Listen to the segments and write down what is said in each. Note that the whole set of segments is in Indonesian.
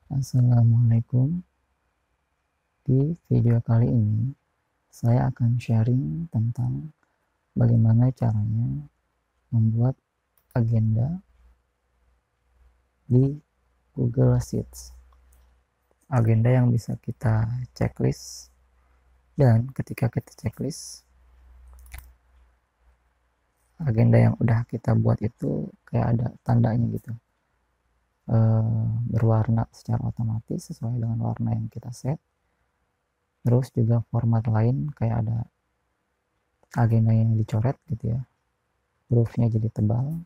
Assalamualaikum. Di video kali ini saya akan sharing tentang bagaimana caranya membuat agenda di Google Sheets. Agenda yang bisa kita checklist, dan ketika kita checklist agenda yang udah kita buat itu kayak ada tandanya gitu, berwarna secara otomatis sesuai dengan warna yang kita set. Terus juga format lain kayak ada agenda yang dicoret gitu ya, hurufnya jadi tebal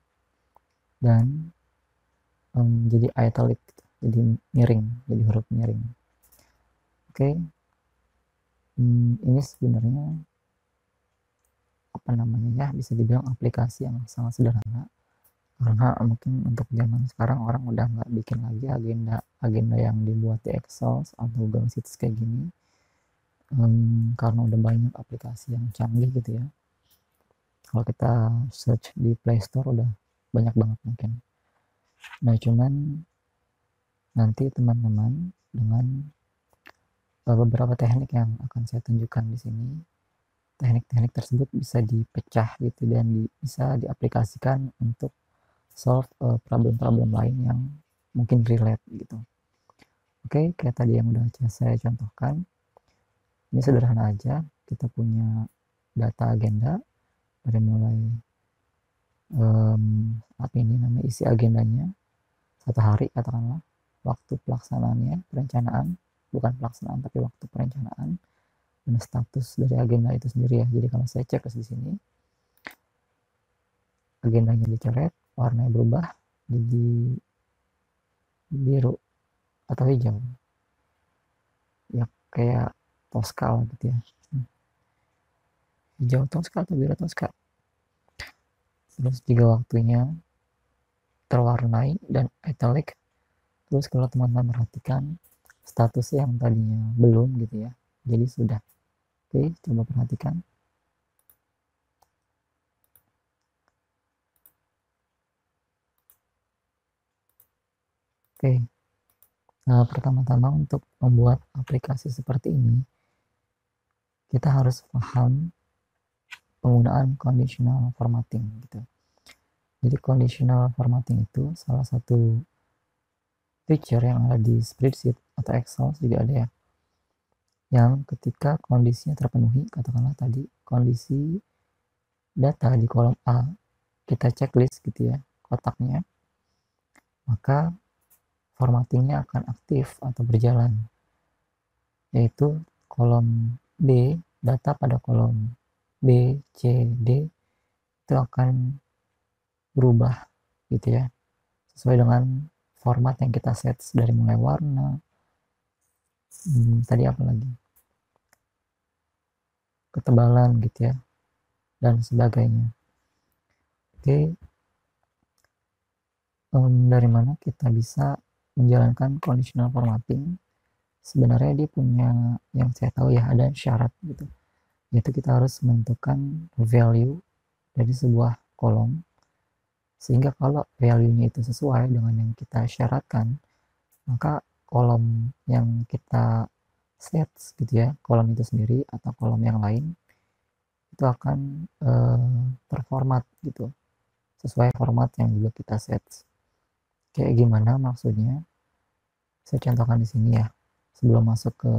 dan jadi italic gitu, jadi miring, jadi huruf miring. Oke. Ini sebenarnya apa namanya ya, bisa dibilang aplikasi yang sangat sederhana, karena mungkin untuk zaman sekarang orang udah nggak bikin lagi agenda yang dibuat di Excel atau Google Sheets kayak gini, karena udah banyak aplikasi yang canggih gitu ya. Kalau kita search di Play Store udah banyak banget mungkin. Nah, cuman nanti teman-teman dengan beberapa teknik yang akan saya tunjukkan di sini, teknik-teknik tersebut bisa dipecah gitu dan bisa diaplikasikan untuk solve problem-problem lain yang mungkin relate gitu. Oke, kayak tadi yang udah saya contohkan, ini sederhana aja. Kita punya data agenda dari mulai apa ini namanya, isi agendanya satu hari katakanlah, waktu pelaksanaannya, perencanaan, bukan pelaksanaan tapi waktu perencanaan, dan status dari agenda itu sendiri ya. Jadi kalau saya cek di sini, agendanya dicoret, warnanya berubah jadi biru atau hijau ya, kayak Tosca gitu ya. Hijau Tosca atau biru Tosca. Terus juga waktunya terwarnai dan italic. Terus kalau teman-teman perhatikan, statusnya yang tadinya belum gitu ya, jadi sudah. Oke, coba perhatikan. Oke, nah pertama-tama untuk membuat aplikasi seperti ini, kita harus paham penggunaan conditional formatting gitu. Jadi conditional formatting itu salah satu feature yang ada di spreadsheet atau Excel juga ada ya, yang ketika kondisinya terpenuhi, katakanlah tadi kondisi data di kolom A kita checklist gitu ya, kotaknya, maka formattingnya akan aktif atau berjalan, yaitu kolom B, data pada kolom B, C, D itu akan berubah gitu ya, sesuai dengan format yang kita set dari mulai warna, tadi apa lagi, ketebalan gitu ya, dan sebagainya. Oke, dari mana kita bisa menjalankan conditional formatting? Sebenarnya dia punya, yang saya tahu ya, ada syarat gitu, yaitu kita harus menentukan value dari sebuah kolom, sehingga kalau value-nya itu sesuai dengan yang kita syaratkan, maka kolom yang kita set gitu ya, kolom itu sendiri atau kolom yang lain itu akan terformat gitu, sesuai format yang juga kita set. Kayak gimana maksudnya? Saya contohkan di sini ya. Sebelum masuk ke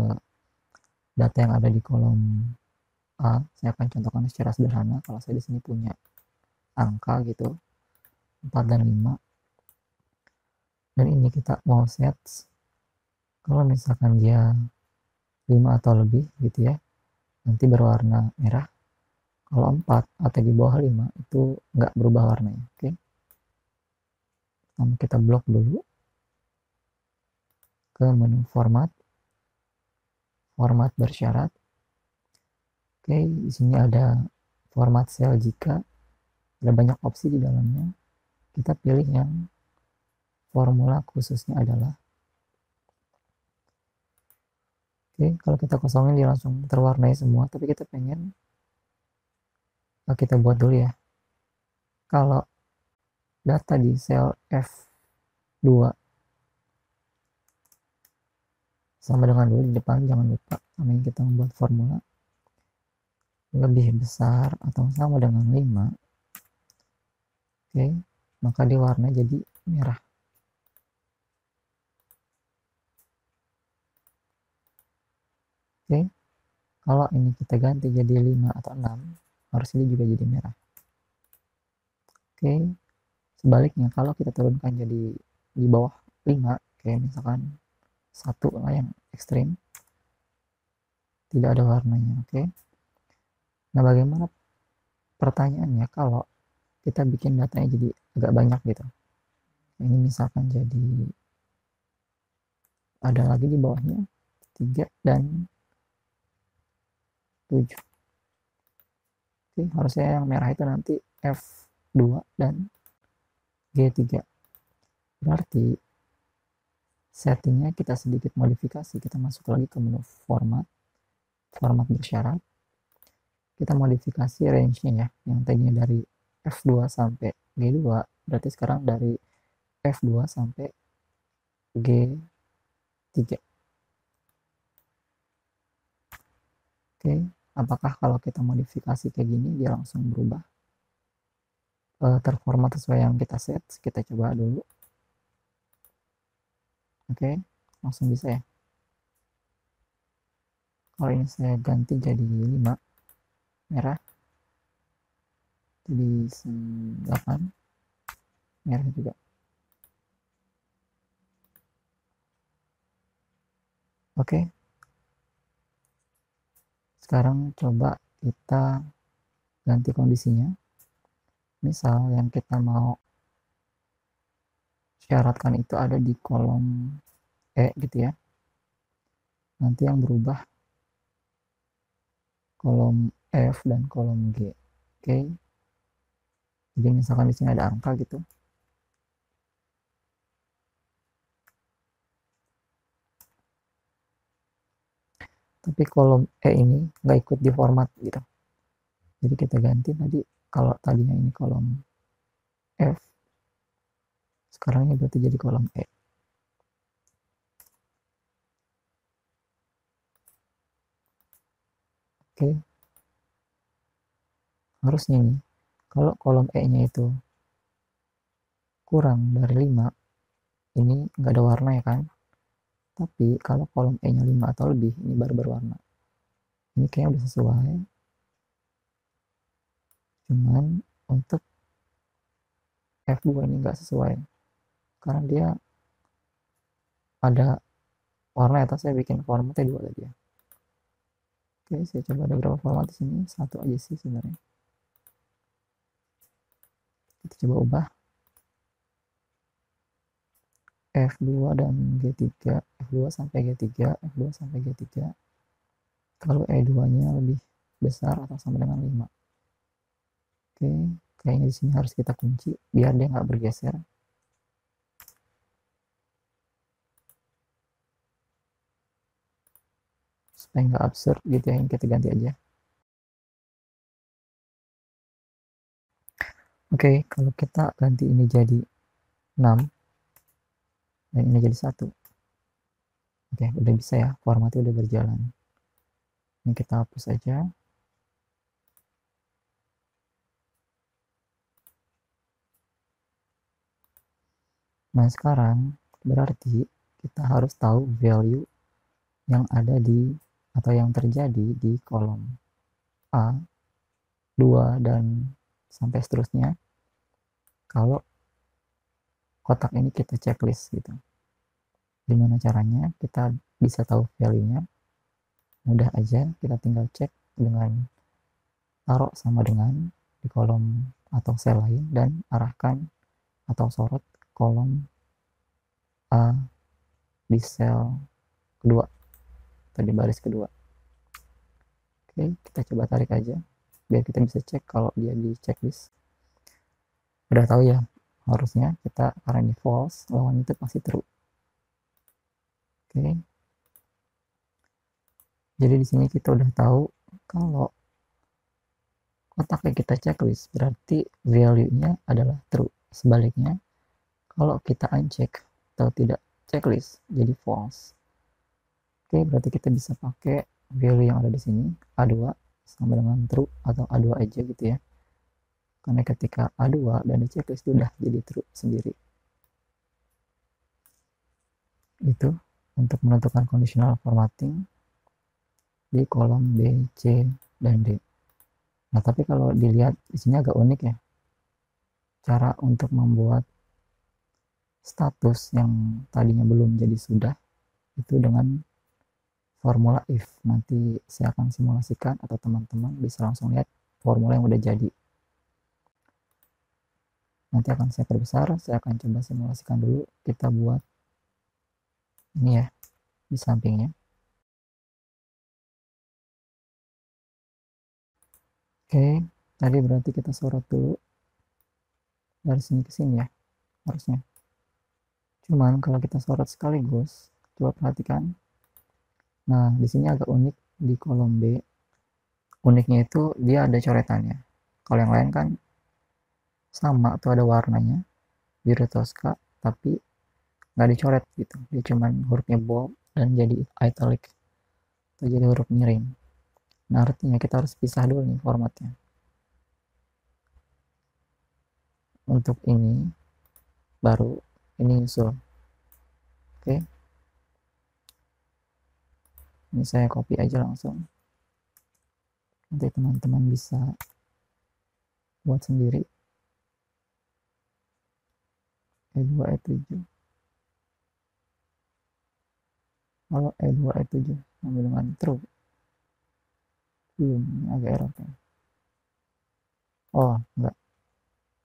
data yang ada di kolom A, saya akan contohkan secara sederhana. Kalau saya di sini punya angka gitu, 4 dan 5. Dan ini kita mau set, kalau misalkan dia 5 atau lebih gitu ya, nanti berwarna merah. Kalau 4 atau di bawah 5 itu nggak berubah warnanya. Oke. Nah, kita blok dulu ke menu format bersyarat. Oke, di sini ada format cell, jika ada banyak opsi di dalamnya. Kita pilih yang formula khususnya adalah. Oke, kalau kita kosongin dia langsung terwarnai semua, tapi kita pengen kita buat dulu ya. Kalau data di sel F2 sama dengan dulu di depan, jangan lupa namanya kita membuat formula lebih besar atau sama dengan 5. Oke, maka dia warna jadi merah. Oke, kalau ini kita ganti jadi 5 atau 6, harus ini juga jadi merah. Oke, sebaliknya kalau kita turunkan jadi di bawah 5, kayak misalkan 1 lah yang ekstrim, tidak ada warnanya. Oke, nah bagaimana pertanyaannya kalau kita bikin datanya jadi agak banyak gitu. Ini misalkan jadi ada lagi di bawahnya 3 dan 7. Oke, harusnya yang merah itu nanti F2 dan G3. Berarti settingnya kita sedikit modifikasi. Kita masuk lagi ke menu format bersyarat. Kita modifikasi range-nya ya, yang tadinya dari F2 sampai G2, berarti sekarang dari F2 sampai G3. Oke, apakah kalau kita modifikasi kayak gini dia langsung berubah terformat sesuai yang kita set? Kita coba dulu. Oke, langsung bisa ya. Kalau ini saya ganti jadi 5 merah, jadi 8 merah juga. Oke, sekarang coba kita ganti kondisinya. Misal yang kita mau syaratkan itu ada di kolom E gitu ya, nanti yang berubah kolom F dan kolom G. Oke, jadi misalkan di sini ada angka gitu, tapi kolom E ini nggak ikut di format gitu. Jadi kita ganti tadi, kalau tadinya ini kolom F, sekarang ini berarti jadi kolom E. Oke, harusnya nih kalau kolom E nya itu kurang dari 5, ini nggak ada warna ya kan. Tapi kalau kolom E nya 5 atau lebih, ini baru berwarna. Ini kayaknya udah sesuai, cuman untuk F2 ini nggak sesuai karena dia ada warna ya. Saya bikin formatnya 2 tadi ya. Oke, saya coba ada berapa format di sini, 1 aja sih sebenarnya. Kita coba ubah F2 dan G3, F2 sampai G3, F2 sampai G3. Kalau E2 nya lebih besar atau sama dengan 5. Oke, kayaknya di sini harus kita kunci biar dia nggak bergeser. Supaya nggak absurd gitu ya, yang kita ganti aja. Oke, kalau kita ganti ini jadi 6 dan ini jadi 1. Oke, udah bisa ya, formatnya udah berjalan. Ini kita hapus aja. Nah, sekarang berarti kita harus tahu value yang ada di atau yang terjadi di kolom A, 2 dan sampai seterusnya. Kalau kotak ini kita checklist gitu. Gimana caranya kita bisa tahu value-nya? Mudah aja, kita tinggal cek dengan taruh sama dengan di kolom atau sel lain dan arahkan atau sorot kolom A di sel kedua atau di baris kedua. Oke, kita coba tarik aja biar kita bisa cek kalau dia di checklist. Udah tahu ya, harusnya kita karena ini false, lawan itu pasti true. Oke, jadi di sini kita udah tahu kalau kotaknya kita checklist berarti value-nya adalah true. Sebaliknya, kalau kita uncheck atau tidak checklist jadi false. Oke, berarti kita bisa pakai value yang ada di sini, A2 sama dengan true atau A2 aja gitu ya. Karena ketika A2 dan di checklist sudah jadi true sendiri. Itu untuk menentukan conditional formatting di kolom B, C, dan D. Nah, tapi kalau dilihat di sini agak unik ya. Cara untuk membuat status yang tadinya belum jadi sudah itu dengan formula if. Nanti saya akan simulasikan atau teman-teman bisa langsung lihat formula yang udah jadi. Nanti akan saya perbesar, saya akan coba simulasikan dulu. Kita buat ini ya di sampingnya. Oke, tadi berarti kita sorot dulu dari sini ke sini ya harusnya. Cuman kalau kita sorot sekaligus, coba perhatikan. Nah, di sini agak unik di kolom B. Uniknya itu dia ada coretannya. Kalau yang lain kan sama tuh ada warnanya, biru toska, tapi nggak dicoret gitu. Dia cuman hurufnya bold dan jadi italic atau jadi huruf miring. Nah, artinya kita harus pisah dulu nih formatnya. Untuk ini baru ini nyusul. Oke. Ini saya copy aja langsung. Nanti teman-teman bisa buat sendiri. E2 E7. Kalau E2 E7 ambil dengan true. Belum, ini agak error kan. Oh, enggak.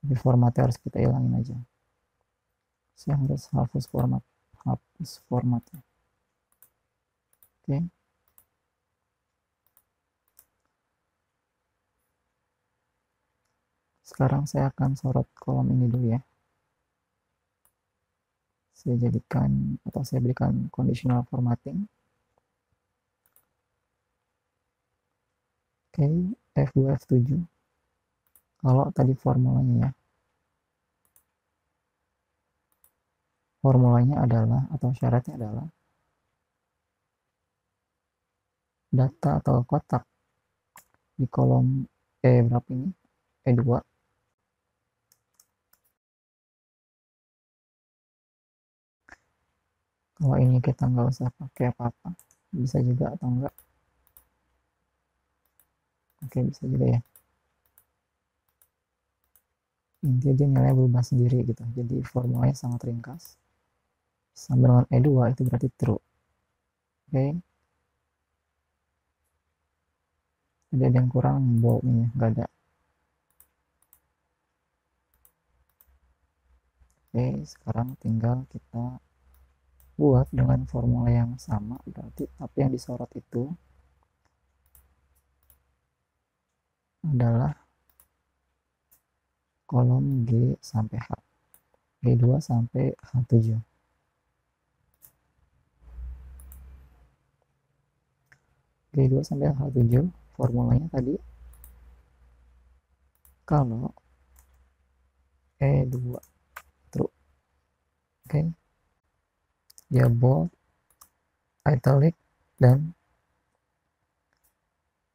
Tapi formatnya harus kita hilangin aja. Saya harus hapus format. Hapus formatnya. Oke. Sekarang saya akan sorot kolom ini dulu ya. Saya jadikan atau saya berikan conditional formatting. Oke, F2 F7. Kalau tadi formulanya ya. Formulanya adalah atau syaratnya adalah data atau kotak di kolom berapa ini? E2. Kalau ini kita nggak usah pakai apa-apa, bisa juga atau enggak. Oke, bisa juga ya. Intinya dia nilai berubah sendiri gitu. Jadi formulanya sangat ringkas. Sama dengan E2 itu berarti true. Oke. Jadi ada yang kurang bold nih, nggak ada. Oke, sekarang tinggal kita buat dengan formula yang sama berarti, tapi yang disorot itu adalah kolom G sampai H, G2 sampai H7. G2 sampai H7 formulanya tadi kalau E2 true. Oke. Dia bold, italic, dan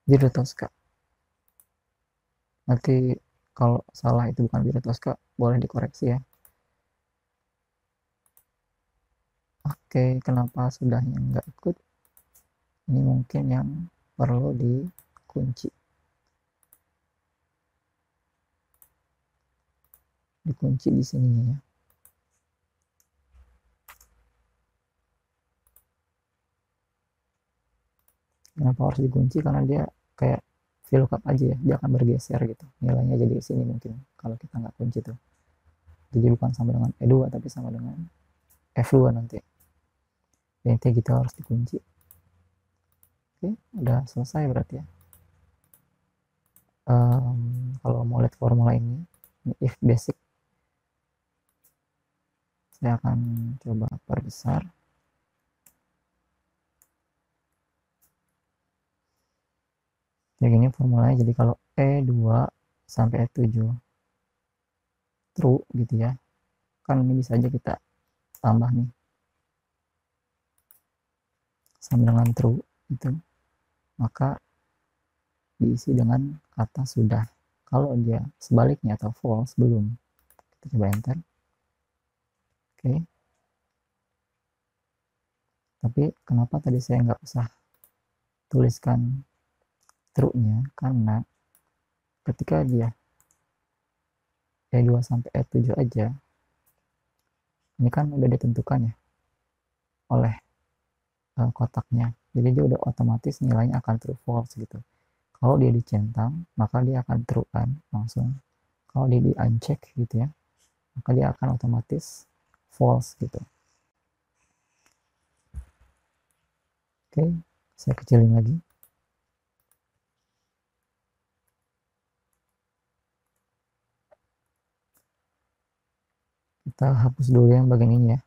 biru toska. Nanti kalau salah itu bukan biru toska, boleh dikoreksi ya. Oke, kenapa sudahnya nggak ikut? Ini mungkin yang perlu dikunci. Dikunci di sininya ya. Kenapa harus dikunci? Karena dia kayak VLOOKUP aja ya, dia akan bergeser gitu. Nilainya jadi sini mungkin kalau kita nggak kunci tuh. Jadi bukan sama dengan E2 tapi sama dengan F2 nanti. Intinya gitu harus dikunci. Oke, udah selesai berarti ya. Kalau mau lihat formula ini if basic, saya akan coba perbesar. Kayak gini formulanya, jadi kalau E2 sampai E7 true gitu ya, kan ini bisa aja kita tambah nih sama dengan true itu, maka diisi dengan kata sudah. Kalau dia sebaliknya atau false belum, kita coba enter. Oke. Tapi kenapa tadi saya nggak usah tuliskan true-nya, karena ketika dia E2 sampai E7 aja, ini kan udah ditentukan ya oleh kotaknya, jadi dia udah otomatis nilainya akan true false gitu. Kalau dia dicentang maka dia akan true kan langsung, kalau dia di uncheck gitu ya maka dia akan otomatis false gitu. Oke, saya kecilin lagi. Kita hapus dulu yang bagian ini ya.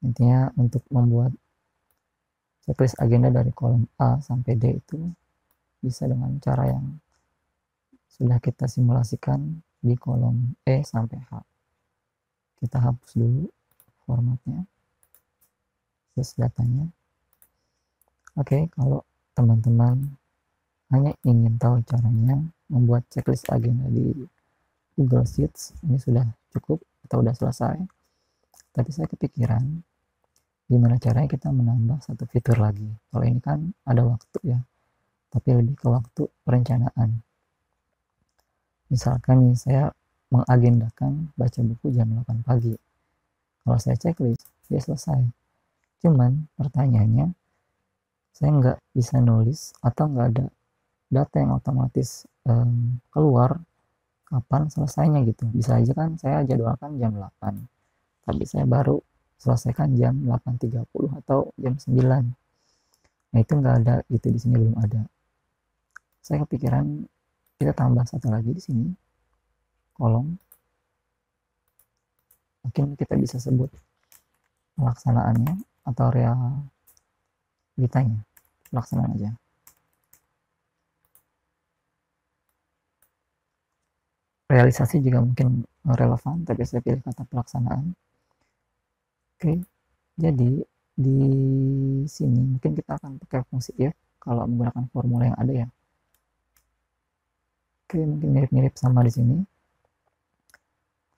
Intinya untuk membuat checklist agenda dari kolom A sampai D itu bisa dengan cara yang sudah kita simulasikan di kolom E sampai H. Kita hapus dulu formatnya, terus datanya. Oke, kalau teman-teman hanya ingin tahu caranya membuat checklist agenda di Google Sheets, ini sudah cukup atau sudah selesai. Tapi saya kepikiran gimana caranya kita menambah satu fitur lagi. Kalau ini kan ada waktu ya, tapi lebih ke waktu perencanaan. Misalkan nih saya mengagendakan baca buku jam 8 pagi. Kalau saya checklist, dia selesai. Cuman pertanyaannya, saya nggak bisa nulis atau nggak ada data yang otomatis keluar kapan selesainya gitu. Bisa aja kan saya jadwalkan jam 8, tapi saya baru selesaikan jam 8.30 atau jam 9. Nah itu nggak ada gitu, di sini belum ada. Saya kepikiran kita tambah satu lagi di sini, kolom. Mungkin kita bisa sebut pelaksanaannya atau realitanya, pelaksanaan aja. Realisasi juga mungkin relevan, tapi saya pilih kata pelaksanaan. Oke, jadi di sini mungkin kita akan pakai fungsi if kalau menggunakan formula yang ada ya. Oke, mungkin mirip-mirip sama di sini.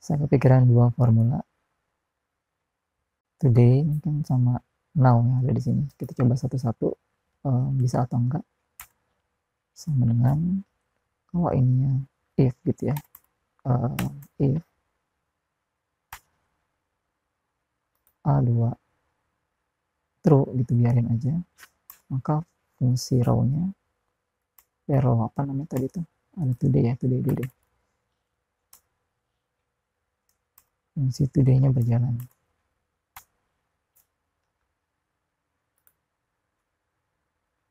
Saya kepikiran dua formula, today mungkin sama now yang ada di sini. Kita coba satu-satu bisa atau enggak. Sama dengan kalau ininya if gitu ya, if A2 true gitu, biarin aja, maka fungsi row-nya row apa namanya tadi tuh, ada today ya, today dulu deh, fungsi today-nya berjalan.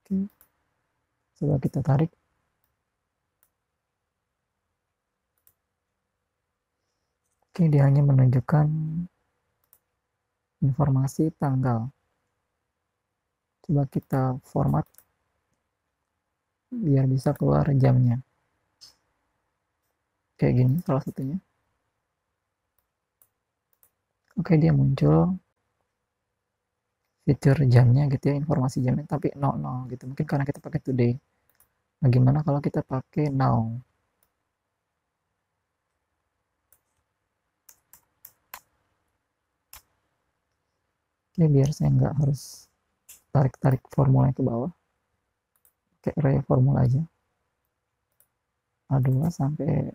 Oke, coba kita tarik. Oke, dia hanya menunjukkan informasi tanggal. Coba kita format biar bisa keluar jamnya. Kayak gini salah satunya. Oke, dia muncul fitur jamnya gitu ya, informasi jamnya, tapi 00 gitu. Mungkin karena kita pakai today. Nah, gimana kalau kita pakai now? Oke, biar saya nggak harus tarik-tarik formula ke bawah, kayak array formula aja, A2 sampai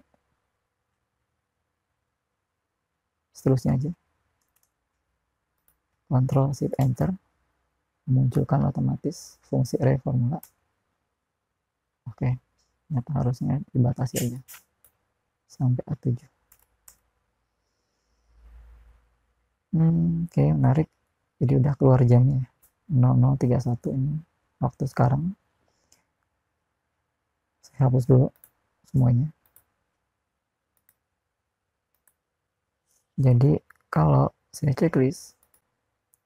seterusnya aja. Ctrl Shift Enter, memunculkan otomatis fungsi array formula. Oke, ternyata harusnya dibatasi aja sampai A7. Oke, menarik. Jadi udah keluar jamnya 00.31 ini waktu sekarang. Saya hapus dulu semuanya. Jadi kalau saya checklist,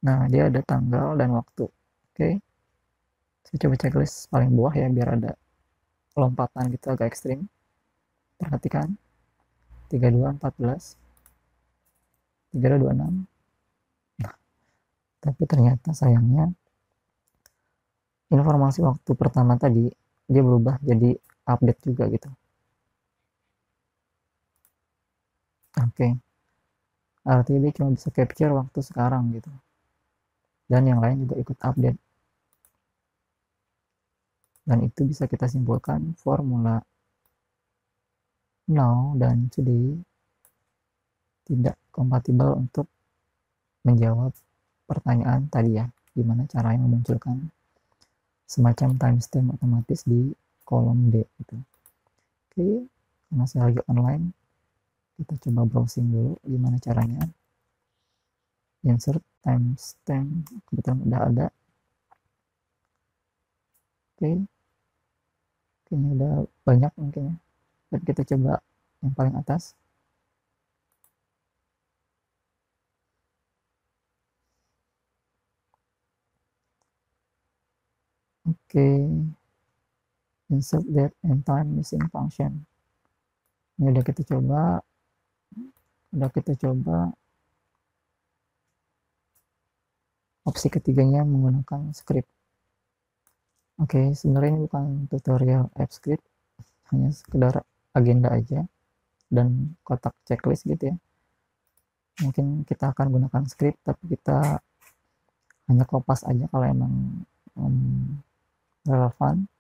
nah dia ada tanggal dan waktu. Oke, saya coba checklist paling bawah ya biar ada lompatan gitu agak ekstrim. Perhatikan 32.14, 32.26. Nah, tapi ternyata sayangnya informasi waktu pertama tadi dia berubah jadi update juga gitu. Oke, artinya dia cuma bisa capture waktu sekarang gitu, dan yang lain juga ikut update, dan itu bisa kita simpulkan formula now dan today tidak kompatibel untuk menjawab pertanyaan tadi ya, gimana caranya memunculkan semacam timestamp otomatis di kolom D gitu. Oke, karena saya lagi online, kita coba browsing dulu gimana caranya. Insert timestamp, kebetulan udah ada. Oke, kayaknya udah banyak mungkin ya. Dan kita coba yang paling atas. Oke, insert date and time missing function. Ini udah kita coba opsi ketiganya menggunakan script. Oke, sebenarnya ini bukan tutorial app script, hanya sekedar agenda aja dan kotak checklist gitu ya. Mungkin kita akan gunakan script, tapi kita hanya kopas aja kalau emang relevan.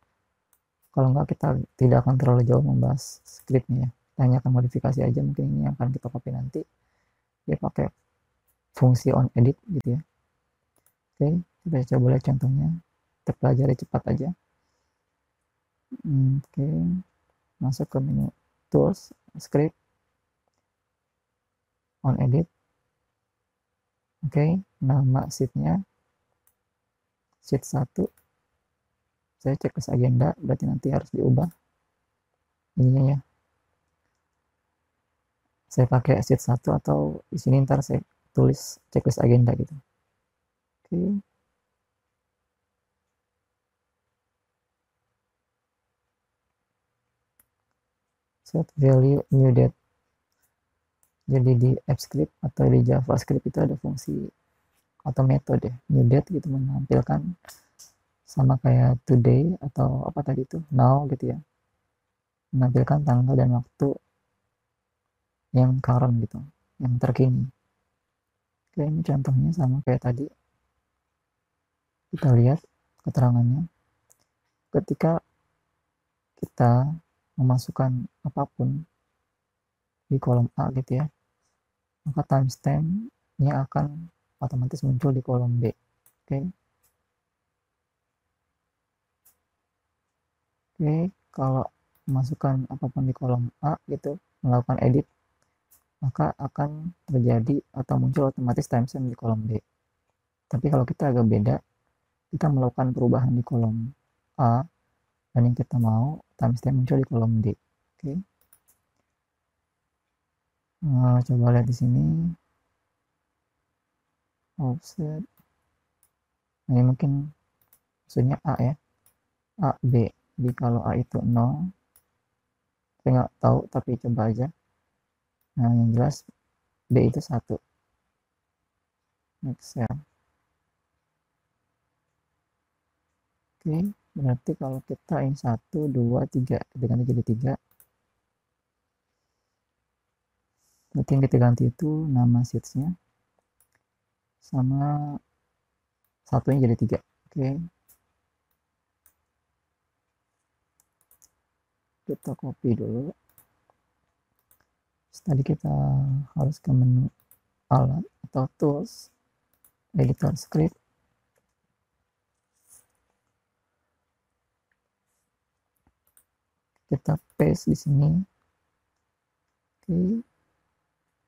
Kalau enggak, kita tidak akan terlalu jauh membahas scriptnya ya. Kita hanya akan modifikasi aja, mungkin ini yang akan kita copy nanti. Dia pakai fungsi on edit gitu ya. Oke, kita coba lihat contohnya. Kita pelajari cepat aja. Oke, masuk ke menu tools, script, on edit. Oke, nama sheetnya sheet 1. Saya checklist agenda, berarti nanti harus diubah ininya ya. Saya pakai sheet 1 atau di sini ntar saya tulis checklist agenda gitu. Oke. Set value new date. Jadi di AppScript atau di JavaScript itu ada fungsi atau metode new date gitu, menampilkan sama kayak today atau apa tadi itu now gitu ya, menampilkan tanggal dan waktu yang current gitu, yang terkini. Oke, ini contohnya sama kayak tadi. Kita lihat keterangannya. Ketika kita memasukkan apapun di kolom A gitu ya, maka timestamp-nya akan otomatis muncul di kolom B. Oke. Oke, kalau memasukkan apapun di kolom A gitu, melakukan edit, maka akan terjadi atau muncul otomatis timestamp di kolom B. Tapi kalau kita agak beda, kita melakukan perubahan di kolom A, dan yang kita mau timestamp muncul di kolom D. Oke. Nah, coba lihat di sini offset. Nah, ini mungkin maksudnya A ya, A B. Jadi kalau A itu 0, saya nggak tahu tapi coba aja. Nah, yang jelas B itu 1. Next cell. Oke, berarti kalau kita ini 1, 2, 3, kita ganti jadi 3. Berarti yang kita ganti itu nama sheetsnya sama satunya jadi 3. Oke, kita copy dulu. Terus tadi kita harus ke menu alat atau tools, editor script. Kita paste di sini. Oke,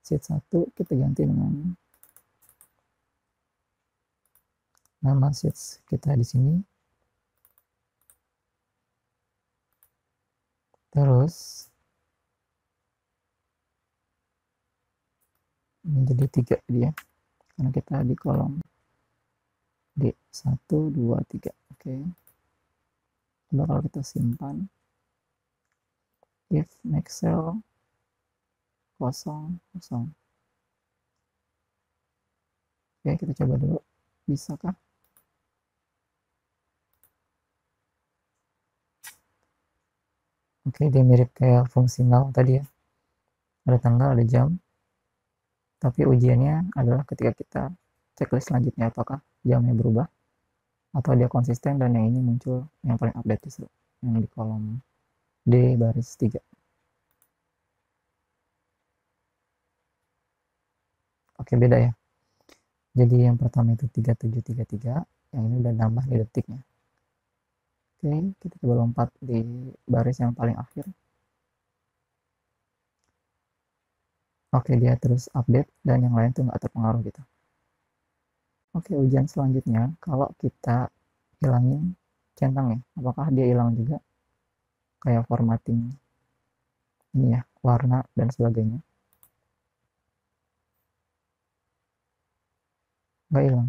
sheet 1 kita ganti dengan nama sheets kita di sini. Terus ini jadi 3 dia, karena kita di kolom D 1, 2, 3. Oke, coba kalau kita simpan, if next cell kosong kosong. Oke, kita coba dulu, bisakah? Oke, dia mirip kayak fungsional tadi ya, ada tanggal, ada jam, tapi ujiannya adalah ketika kita checklist selanjutnya apakah jamnya berubah atau dia konsisten, dan yang ini muncul yang paling update justru yang di kolom D baris 3. Oke, beda ya. Jadi yang pertama itu 3733, yang ini udah nambah di detiknya. Oke, kita coba lompat di baris yang paling akhir. Oke, dia terus update dan yang lain tuh nggak terpengaruh gitu. Oke, ujian selanjutnya, kalau kita hilangin centangnya, apakah dia hilang juga kayak formatting ini ya, warna dan sebagainya? Nggak hilang.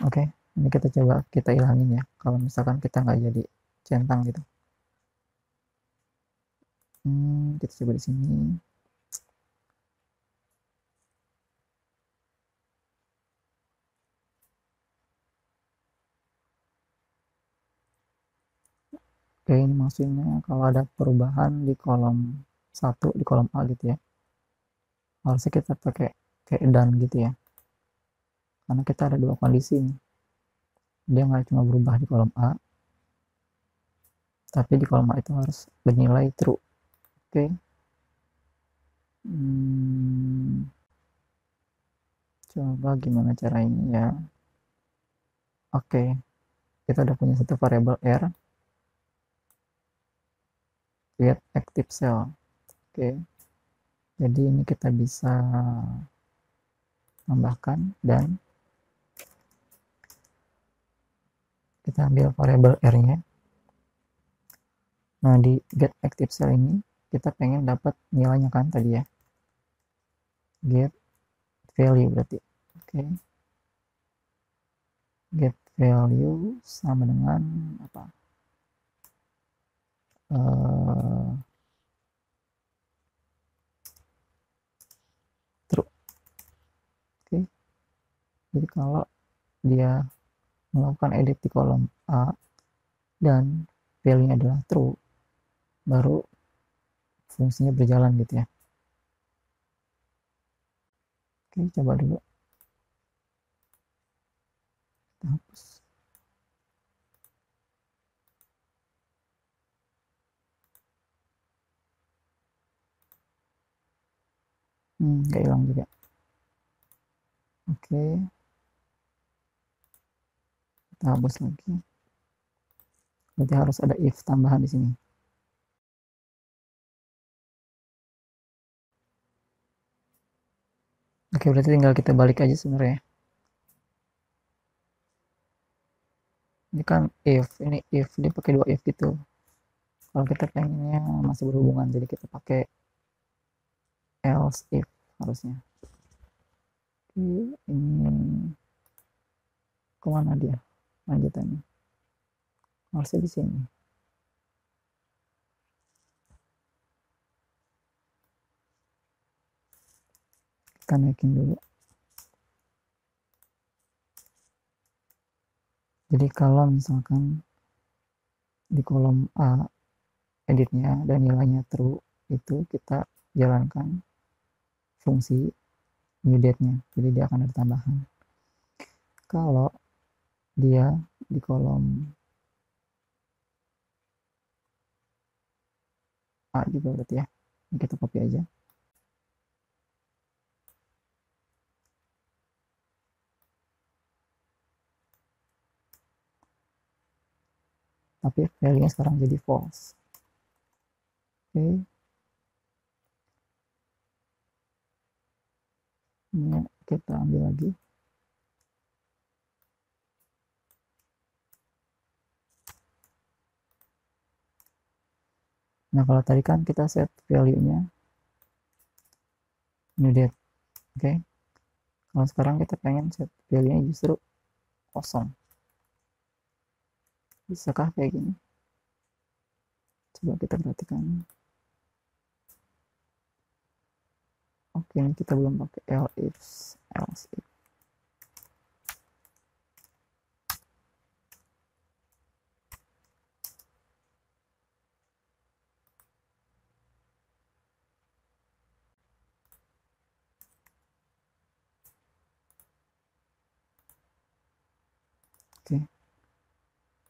Oke, ini kita coba kita ilangin ya, kalau misalkan kita nggak jadi centang gitu. Kita coba di sini. Oke, ini maksudnya kalau ada perubahan di kolom 1, di kolom A gitu ya, harusnya kita pakai kayak dan gitu ya, karena kita ada dua kondisi nih. Dia nggak cuma berubah di kolom A, tapi di kolom A itu harus bernilai true. Oke. Coba gimana caranya ya. Oke, kita udah punya satu variabel R, get active cell. Oke, jadi ini kita bisa tambahkan dan kita ambil variabel R-nya. Nah, di get active cell ini kita pengen dapat nilainya kan tadi ya. Get value berarti. Oke. Get value sama dengan apa? True. Oke. Jadi kalau dia melakukan edit di kolom A dan value-nya adalah true, baru fungsinya berjalan gitu ya. Oke, coba dulu kita hapus. Nggak hilang juga. Oke, kita hapus lagi. Berarti harus ada if tambahan di sini. Oke, berarti tinggal kita balik aja sebenarnya. Ini kan if, ini if, dia pakai dua if gitu. Kalau kita pengennya masih berhubungan, jadi kita pakai else if harusnya. Oke, ini kemana dia lanjutannya? Harusnya di sini. Kita naikin dulu. Jadi kalau misalkan di kolom A editnya dan nilainya true, itu kita jalankan fungsi new date-nya, jadi dia akan ada tambahan. Kalau dia di kolom A juga berarti ya, ini kita copy aja. Tapi value-nya sekarang jadi false. Oke. Ini kita ambil lagi. Nah, kalau tadi kan kita set value-nya new date. Oke. Kalau sekarang kita pengen set value-nya justru kosong. Bisakah kayak gini? Coba kita perhatikan. Oke, ini kita belum pakai else if.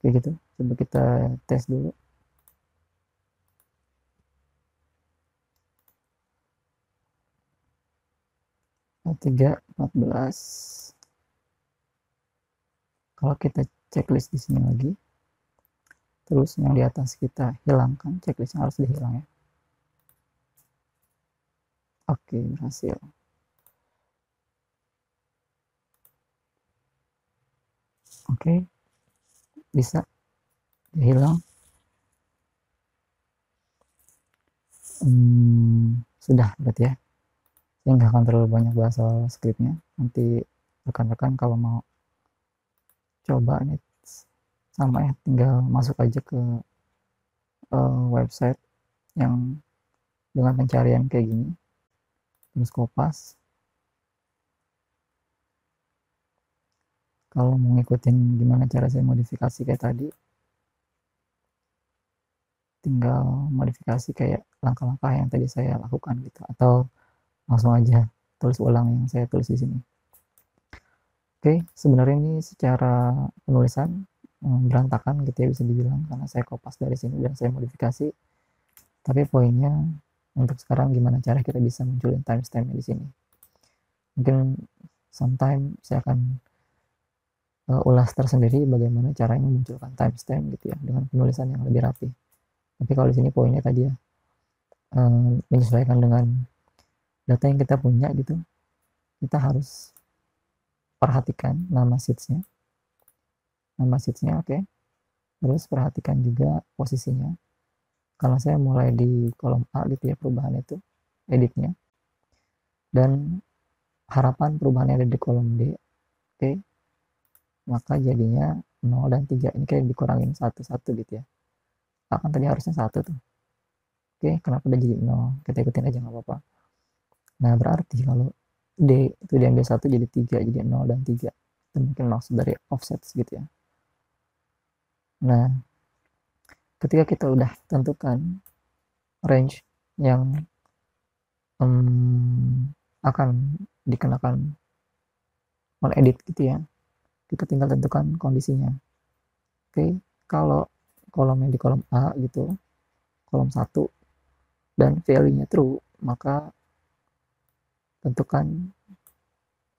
kayak gitu. Coba kita tes dulu. 3:14. Kalau kita checklist di sini lagi, terus yang di atas kita hilangkan, checklistnya harus dihilang ya. Oke, berhasil. Oke, bisa dihilang. Sudah berarti ya. Saya nggak akan terlalu banyak bahas soal scriptnya. Nanti rekan-rekan kalau mau coba nih sama ya, tinggal masuk aja ke website yang dengan pencarian kayak gini, terus kopas. Kalau mau ngikutin gimana cara saya modifikasi kayak tadi, tinggal modifikasi kayak langkah-langkah yang tadi saya lakukan gitu, atau langsung aja tulis ulang yang saya tulis di sini. Oke, sebenarnya ini secara penulisan berantakan gitu ya, bisa dibilang, karena saya kopas dari sini dan saya modifikasi. Tapi poinnya untuk sekarang gimana cara kita bisa munculin timestamp di sini. Mungkin sometime saya akan ulas tersendiri bagaimana caranya memunculkan timestamp gitu ya, dengan penulisan yang lebih rapi. Tapi kalau di sini poinnya tadi ya, menyesuaikan dengan data yang kita punya gitu. Kita harus perhatikan nama sheetsnya, oke. Terus perhatikan juga posisinya. Kalau saya mulai di kolom A gitu ya, perubahan itu editnya, dan harapan perubahannya ada di kolom D, oke, maka jadinya 0 dan 3 ini kayak dikurangin 1 gitu ya. Kan tadi harusnya 1 tuh, oke, kenapa udah jadi 0, kita ikutin aja nggak apa-apa. Nah, berarti kalau D itu diambil 1 jadi 3, jadi 0 dan 3, itu mungkin maksud dari offset gitu ya. Nah, ketika kita udah tentukan range yang akan dikenakan on edit gitu ya, kita tinggal tentukan kondisinya. Oke, kalau kolomnya di kolom A gitu, kolom 1, dan value-nya true, maka tentukan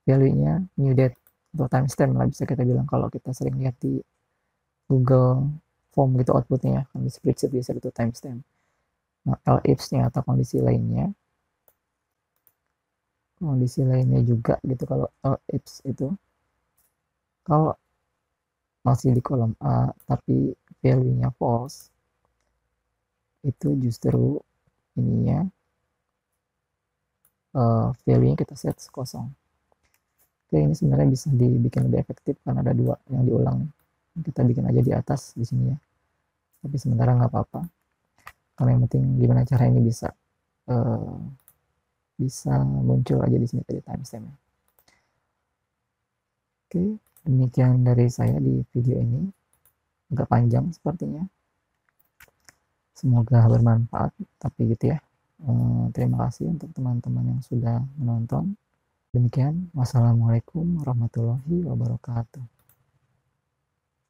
value-nya new date atau timestamp lah, bisa kita bilang kalau kita sering lihat di Google Form gitu outputnya ya, kan di spreadsheet biasa itu timestamp. Nah, else-nya atau kondisi lainnya juga gitu, kalau else itu kalau masih di kolom A tapi value-nya false, itu justru ininya value-nya kita set kosong. Oke, ini sebenarnya bisa dibikin lebih efektif karena ada 2 yang diulang. Kita bikin aja di atas di sini ya, tapi sementara nggak apa-apa, karena yang penting gimana cara ini bisa muncul aja di sini tadi timestampnya. Oke, demikian dari saya di video ini, agak panjang sepertinya, semoga bermanfaat, tapi gitu ya. Terima kasih untuk teman-teman yang sudah menonton. Demikian, wassalamualaikum warahmatullahi wabarakatuh.